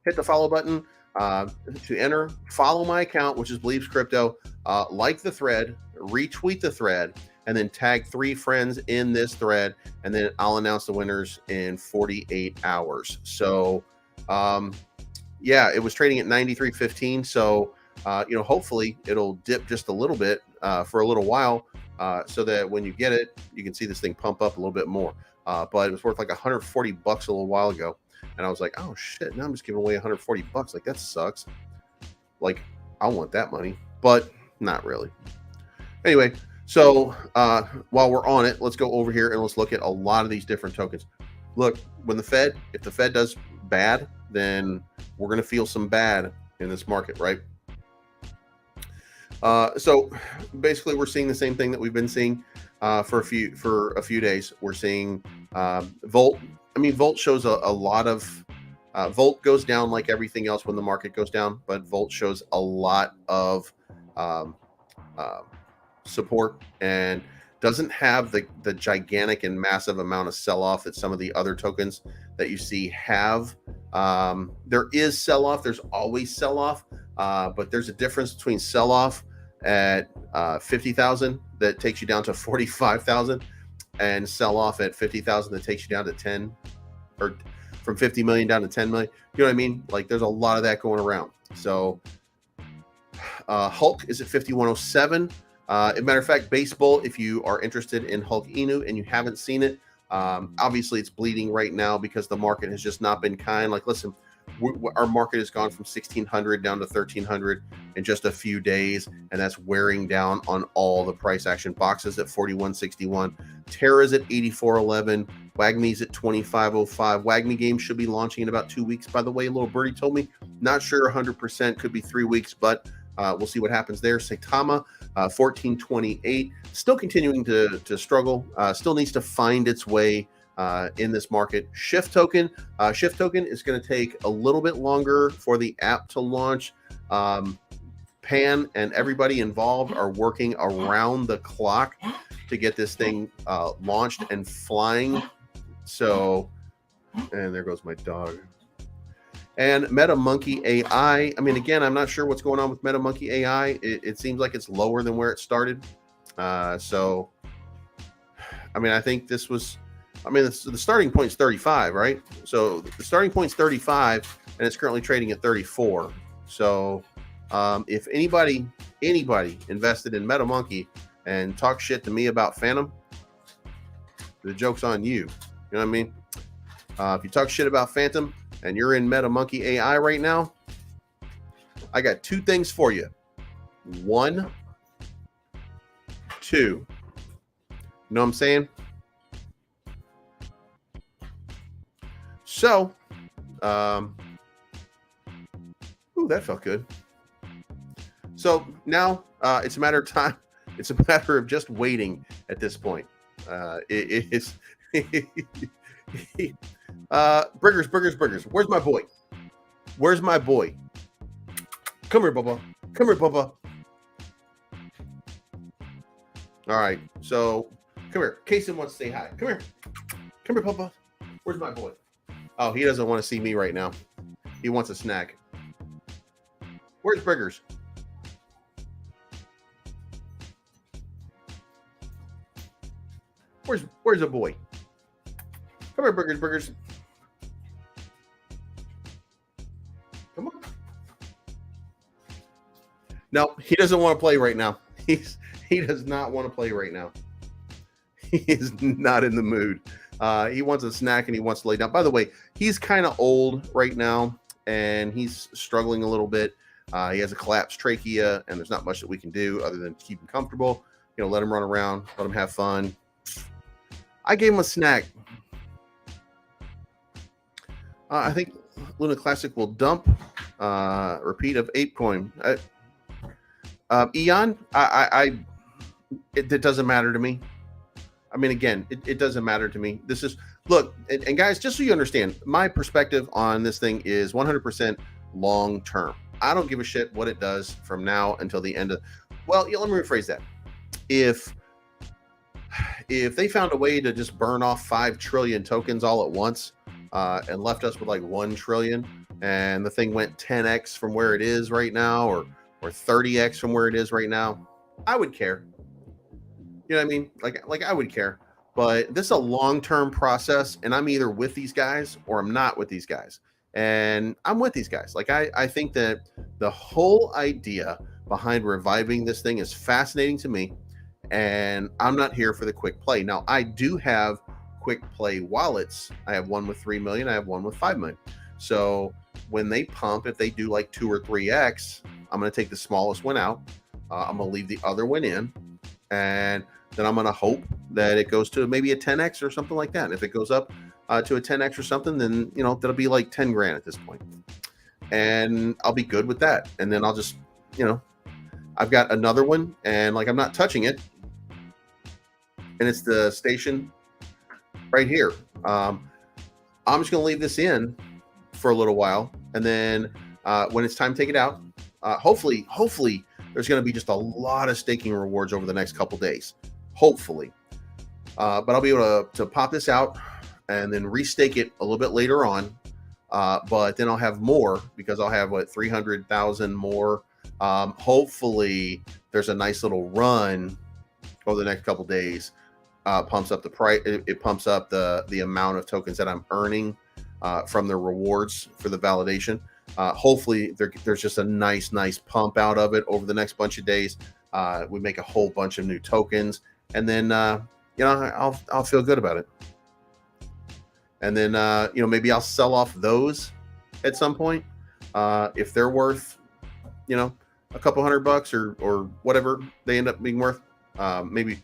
Hit the follow button to enter. Follow my account, which is Believes Crypto. Like the thread, retweet the thread, and then tag 3 friends in this thread, and then I'll announce the winners in 48 hours. So, yeah, it was trading at 93.15. So, hopefully it'll dip just a little bit for a little while, so that when you get it, you can see this thing pump up a little bit more. But it was worth like $140 a little while ago, and I was like, oh shit! Now I'm just giving away $140. Like, that sucks. Like, I want that money, but not really. Anyway. So while we're on it, let's go over here and let's look at a lot of these different tokens. Look, if the Fed does bad, then we're going to feel some bad in this market, right? So basically, we're seeing the same thing that we've been seeing for a few days. We're seeing Volt. I mean, Volt shows a lot of Volt goes down like everything else when the market goes down, but Volt shows a lot of support and doesn't have the gigantic and massive amount of sell-off that some of the other tokens that you see have. There is sell-off. There's always sell-off, but there's a difference between sell-off at 50,000 that takes you down to 45,000, and sell-off at 50,000 that takes you down to 10, or from 50 million down to 10 million. You know what I mean? Like, there's a lot of that going around. So Hulk is at 5107. As a matter of fact, Baseball, if you are interested in Hulk Inu and you haven't seen it, Obviously, it's bleeding right now because the market has just not been kind. Like, listen, our market has gone from 1,600 down to 1,300 in just a few days, and that's wearing down on all the price action. Boxes at 41.61, Terra's at 84.11, WAGMI's at 25.05. WAGMI game should be launching in about 2 weeks. By the way, little birdie told me, not sure 100%, could be 3 weeks, but we'll see what happens there. Saitama, 14.28, still continuing to struggle. Still needs to find its way in this market. Shift token is going to take a little bit longer for the app to launch. Pan and everybody involved are working around the clock to get this thing launched and flying. So, and there goes my dog. And MetaMonkey AI. I mean, again, I'm not sure what's going on with MetaMonkey AI. It seems like it's lower than where it started. So, I mean, I think this was, I mean, the starting point is 35, right? So the starting point is 35, and it's currently trading at 34. So if anybody invested in MetaMonkey and talk shit to me about Phantom, the joke's on you. You know what I mean? If you talk shit about Phantom and you're in MetaMonkey AI right now, I got 2 things for you. 1, 2. You know what I'm saying? So, ooh, that felt good. So now it's a matter of time. It's a matter of just waiting at this point. It is Briggers. Where's my boy? Where's my boy? Come here, Bubba. Come here, Bubba. All right. So come here. Kason wants to say hi. Come here. Come here, Bubba. Where's my boy? Oh, he doesn't want to see me right now. He wants a snack. Where's Briggers? Where's the boy? Come here, Briggers. Come on. No, he doesn't want to play right now. He does not want to play right now. He is not in the mood. He wants a snack and he wants to lay down. By the way, he's kind of old right now and he's struggling a little bit. He has a collapsed trachea and there's not much that we can do other than keep him comfortable. You know, let him run around, let him have fun. I gave him a snack. I think Luna Classic will dump. Repeat of ApeCoin. Eon, it doesn't matter to me. I mean, again, it doesn't matter to me. This is, look, and guys, just so you understand, my perspective on this thing is 100% long term. I don't give a shit what it does from now until the end of, well, let me rephrase that. If they found a way to just burn off 5 trillion tokens all at once and left us with like 1 trillion and the thing went 10x from where it is right now or 30x from where it is right now, I would care. You know what I mean? Like I would care. But this is a long-term process and I'm either with these guys or I'm not with these guys. And I'm with these guys. Like I think that the whole idea behind reviving this thing is fascinating to me. And I'm not here for the quick play. Now, I do have quick play wallets. I have one with 3 million. I have one with 5 million. So when they pump, if they do like 2 or 3x, I'm going to take the smallest one out. I'm going to leave the other one in. And then I'm going to hope that it goes to maybe a 10x or something like that. And if it goes up to a 10x or something, then, you know, that'll be like 10 grand at this point. And I'll be good with that. And then I'll just, you know, I've got another one and like, I'm not touching it. And it's the station right here. I'm just going to leave this in for a little while. And then when it's time to take it out, hopefully there's going to be just a lot of staking rewards over the next couple days. Hopefully. But I'll be able to pop this out and then restake it a little bit later on. But then I'll have more because I'll have 300,000 more. Hopefully there's a nice little run over the next couple days. Pumps up the price. It pumps up the amount of tokens that I'm earning from the rewards for the validation. Hopefully there's just a nice pump out of it over the next bunch of days. We make a whole bunch of new tokens, and then you know, I'll feel good about it. and then maybe I'll sell off those at some point if they're worth a couple $100 or whatever they end up being worth. Maybe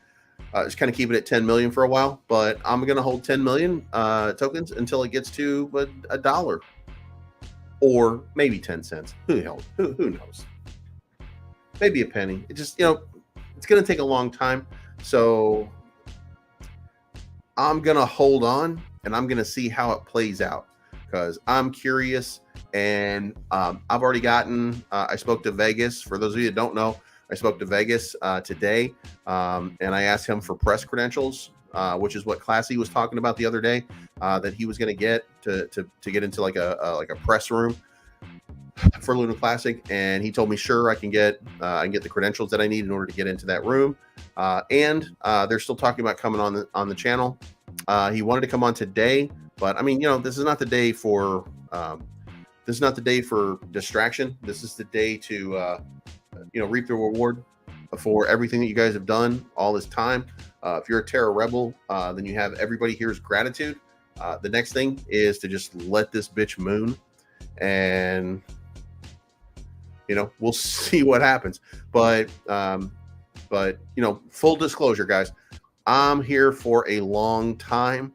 just kind of keep it at 10 million for a while, but I'm gonna hold 10 million tokens until it gets to a dollar or maybe 10 cents. Who knows? Maybe a penny. It just it's gonna take a long time, so I'm gonna hold on and I'm gonna see how it plays out because I'm curious. And I've already gotten. I spoke to Vegas. For those of you that don't know, I spoke to Vegas today, and I asked him for press credentials, which is what Classy was talking about the other day, that he was going to get to get into like a press room for Luna Classic. And he told me, sure, I can get the credentials that I need in order to get into that room. And they're still talking about coming on the channel. He wanted to come on today, but I mean, this is not the day for. This is not the day for distraction. This is the day to, reap the reward for everything that you guys have done all this time. If you're a Terra rebel, then you have everybody here's gratitude. The next thing is to just let this bitch moon, and we'll see what happens. But full disclosure, guys, I'm here for a long time.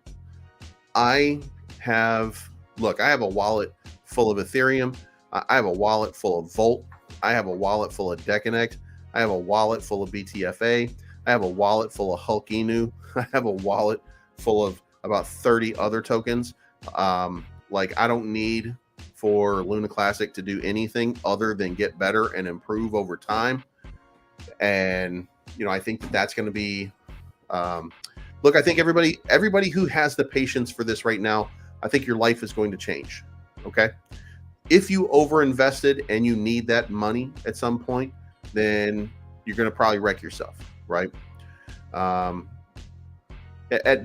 I have a wallet full of Ethereum. I have a wallet full of Volt. I have a wallet full of Deconnect. I have a wallet full of BTFA. I have a wallet full of Hulk Inu. I have a wallet full of about 30 other tokens. I don't need for Luna Classic to do anything other than get better and improve over time. And I think that's going to be. I think everybody who has the patience for this right now, I think your life is going to change. Okay. If you overinvested and you need that money at some point, then you're going to probably wreck yourself. Right. At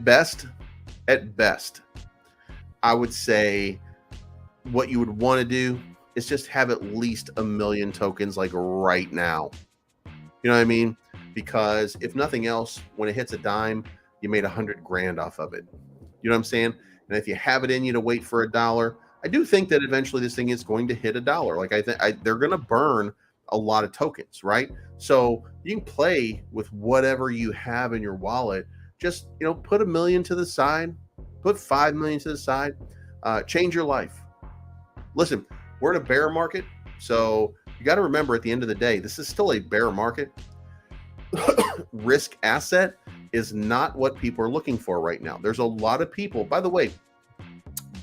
best, I would say what you would want to do is just have at least 1 million tokens like right now. You know what I mean? Because if nothing else, when it hits a dime, you made 100 grand off of it. You know what I'm saying? And if you have it in you to wait for $1, I do think that eventually this thing is going to hit $1. Like I think they're going to burn a lot of tokens, right? So you can play with whatever you have in your wallet. Just put 1 million to the side, put 5 million to the side, change your life. Listen, we're in a bear market, so you got to remember at the end of the day, this is still a bear market. Risk asset is not what people are looking for right now. There's a lot of people, by the way,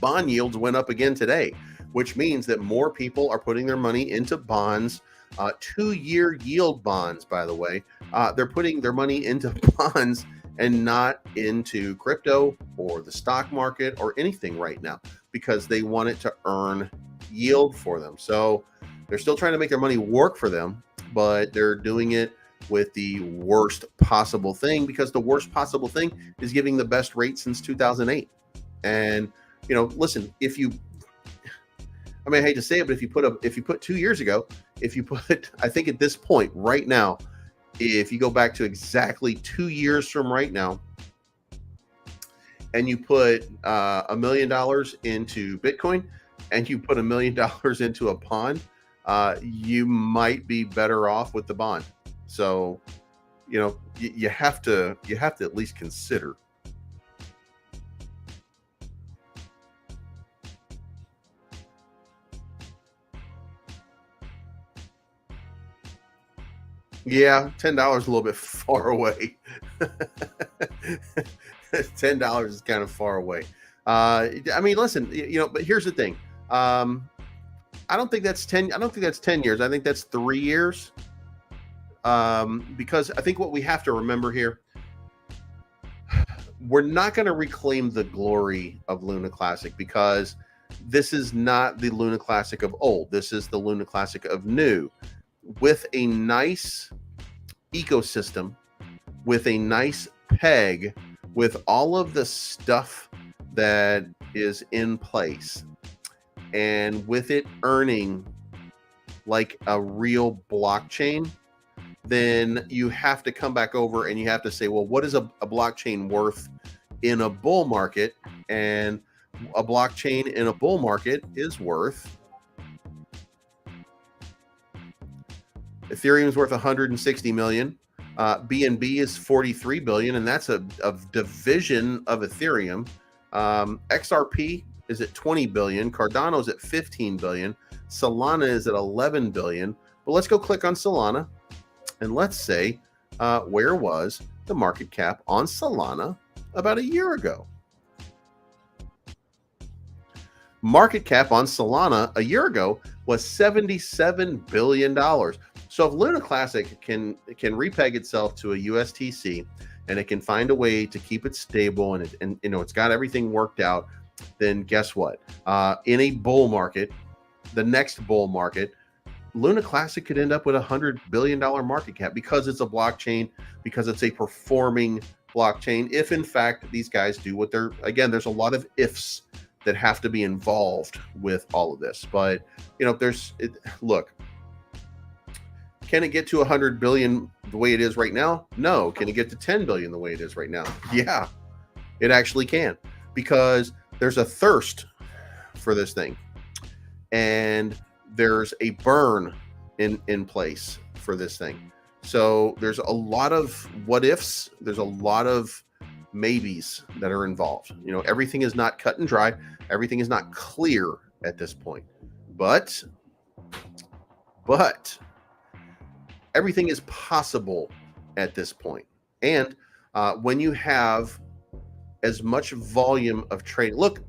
bond yields went up again today, which means that more people are putting their money into bonds, 2-year yield bonds, by the way. They're putting their money into bonds and not into crypto or the stock market or anything right now because they want it to earn yield for them. So they're still trying to make their money work for them, but they're doing it with the worst possible thing because the worst possible thing is giving the best rate since 2008. And listen, I hate to say it, but if you put 2 years ago, I think at this point right now, if you go back to exactly 2 years from right now, and you put $1 million into Bitcoin, and you put $1 million into a bond, you might be better off with the bond. So, you have to at least consider. Yeah, $10 a little bit far away. $10 is kind of far away. Listen, but here's the thing. I don't think that's 10. I don't think that's 10 years. I think that's 3 years. Because I think what we have to remember here, we're not going to reclaim the glory of Luna Classic because this is not the Luna Classic of old. This is the Luna Classic of new, with a nice ecosystem, with a nice peg, with all of the stuff that is in place, and with it earning like a real blockchain, then you have to come back over and you have to say, well, what is a blockchain worth in a bull market? And A blockchain in a bull market is worth, Ethereum is worth 160 million. BNB is 43 billion, and that's a division of Ethereum. XRP is at 20 billion. Cardano's at 15 billion. Solana is at 11 billion. But let's go click on Solana, and let's say where was the market cap on Solana about a year ago. Market cap on Solana a year ago was $77 billion. So if Luna Classic can repeg itself to a USTC, and it can find a way to keep it stable, and it's got everything worked out, then guess what? In a bull market, the next bull market, Luna Classic could end up with $100 billion market cap because it's a blockchain, because it's a performing blockchain. If in fact these guys do what they're, again, there's a lot of ifs that have to be involved with all of this. But look, can it get to 100 billion the way it is right now? No. Can it get to 10 billion the way it is right now? Yeah, it actually can, because there's a thirst for this thing, and there's a burn in place for this thing. So there's a lot of what ifs. There's a lot of maybes that are involved. Everything is not cut and dry. Everything is not clear at this point. But everything is possible at this point. And when you have as much volume of trade, look,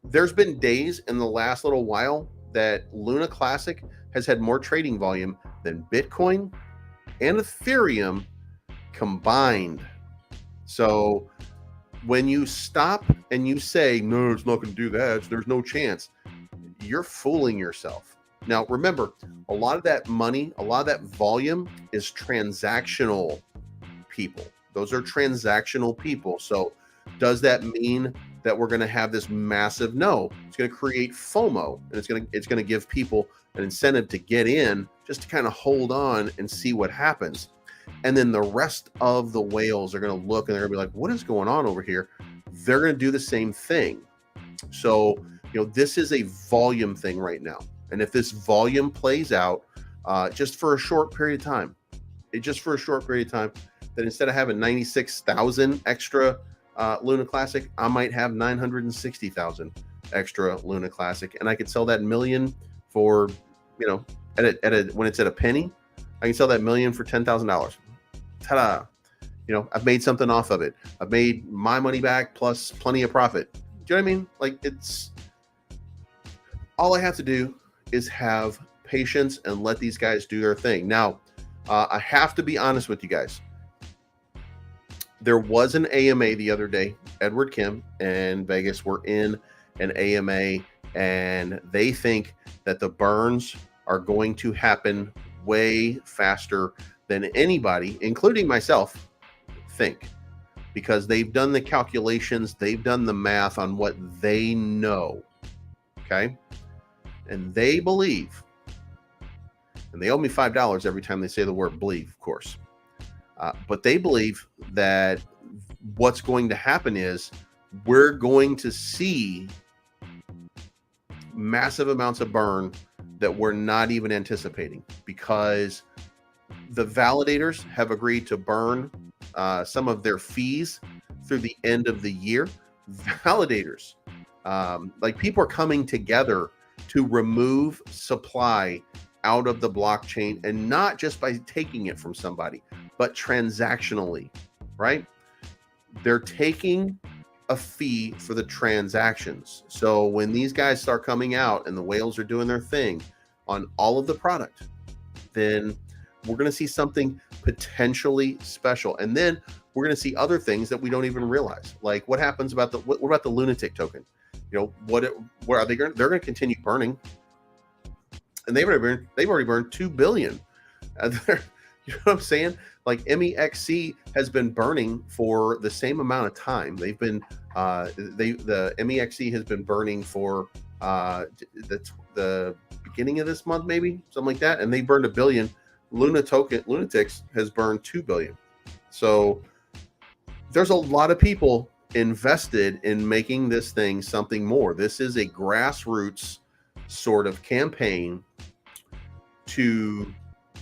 there's been days in the last little while that Luna Classic has had more trading volume than Bitcoin and Ethereum combined. So when you stop and you say, no, it's not going to do that, there's no chance, you're fooling yourself. Now, remember, a lot of that money, a lot of that volume is transactional people. Those are transactional people. So does that mean that we're going to have this massive? No, it's going to create FOMO, and it's going to give people an incentive to get in, just to kind of hold on and see what happens. And then the rest of the whales are going to look, and they're going to be like, what is going on over here? They're going to do the same thing. So, this is a volume thing right now. And if this volume plays out just for a short period of time, that instead of having 96,000 extra Luna Classic, I might have 960,000 extra Luna Classic, and I could sell that million for, when it's at a penny, I can sell that million for $10,000. Ta-da! I've made something off of it. I've made my money back plus plenty of profit. Do you know what I mean? Like, it's all I have to do is have patience and let these guys do their thing. Now, I have to be honest with you guys. There was an AMA the other day. Edward Kim and Vegas were in an AMA, and they think that the burns are going to happen way faster than anybody, including myself, think, because they've done the calculations, they've done the math on what they know. Okay. And they believe, and they owe me $5 every time they say the word believe, of course. But they believe that what's going to happen is we're going to see massive amounts of burn that we're not even anticipating, because the validators have agreed to burn some of their fees through the end of the year. Validators, like, people are coming together to remove supply out of the blockchain, and not just by taking it from somebody, but transactionally, right? They're taking a fee for the transactions. So when these guys start coming out and the whales are doing their thing on all of the product, then we're going to see something potentially special. And then we're going to see other things that we don't even realize. Like, what happens about what about the lunatic token? Where are they going? They're going to continue burning, and they've already burned 2 billion. You know what I'm saying? Like, MEXC has been burning for the same amount of time. They've been the MEXC has been burning for the beginning of this month, maybe something like that, and they burned 1 billion. Lunatics has burned 2 billion. So there's a lot of people invested in making this thing something more. This is a grassroots sort of campaign to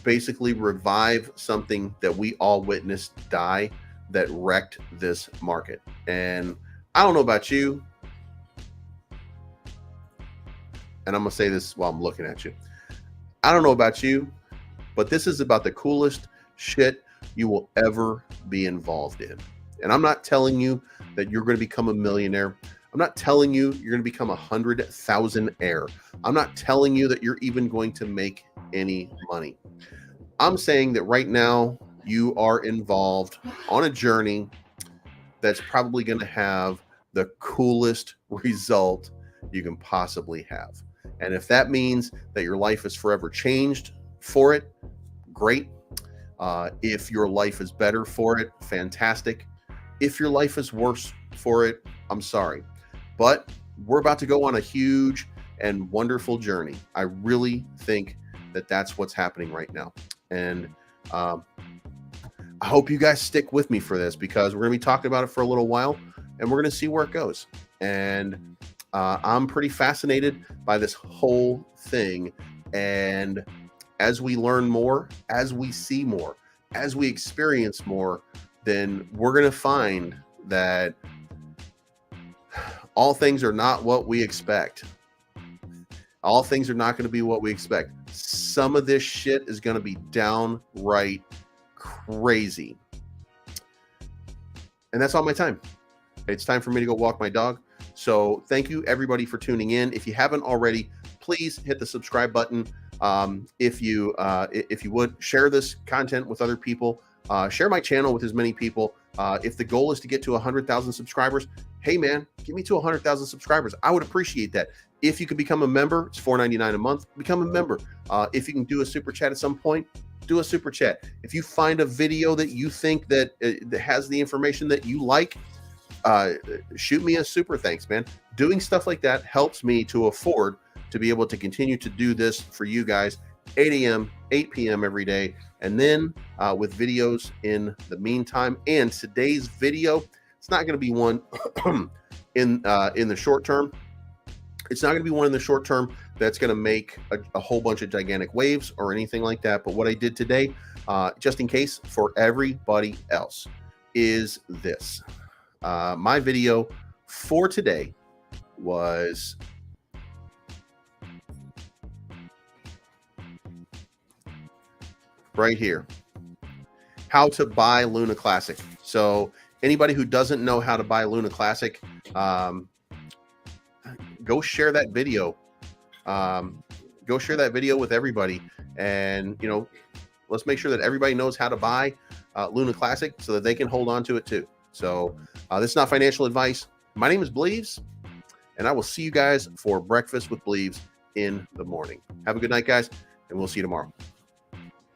basically revive something that we all witnessed die, that wrecked this market. And I don't know about you, and I'm gonna say this while I'm looking at you. I don't know about you, but this is about the coolest shit you will ever be involved in. And I'm not telling you that you're going to become a millionaire. I'm not telling you you're going to become 100,000-aire. I'm not telling you that you're even going to make any money. I'm saying that right now you are involved on a journey that's probably going to have the coolest result you can possibly have. And if that means that your life is forever changed for it, great. If your life is better for it, fantastic. If your life is worse for it, I'm sorry. But we're about to go on a huge and wonderful journey. I really think that that's what's happening right now. And I hope you guys stick with me for this, because we're going to be talking about it for a little while, and we're going to see where it goes. And I'm pretty fascinated by this whole thing. And as we learn more, as we see more, as we experience more, then we're going to find that all things are not what we expect. All things are not going to be what we expect. Some of this shit is going to be downright crazy. And that's all my time. It's time for me to go walk my dog. So thank you everybody for tuning in. If you haven't already, please hit the subscribe button. If you would, share this content with other people. Share my channel with as many people. If the goal is to get to 100,000 subscribers, hey man, get me to 100,000 subscribers. I would appreciate that. If you could become a member, it's $4.99 a month. Become a member. If you can do a super chat at some point, do a super chat. If you find a video that you think that has the information that you like, shoot me a super thanks, man. Doing stuff like that helps me to afford to be able to continue to do this for you guys, 8 a.m., 8 p.m. every day. And then with videos in the meantime. And today's video, it's not going to be one in the short term. It's not going to be one in the short term that's going to make a whole bunch of gigantic waves or anything like that. But what I did today, just in case for everybody else, is this. My video for today was right here. How to buy Luna Classic. So anybody who doesn't know how to buy Luna Classic, go share that video. Go share that video with everybody. And, you know, let's make sure that everybody knows how to buy Luna Classic so that they can hold on to it too. So this is not financial advice. My name is Bleaves, and I will see you guys for Breakfast with Bleaves in the morning. Have a good night, guys, and we'll see you tomorrow.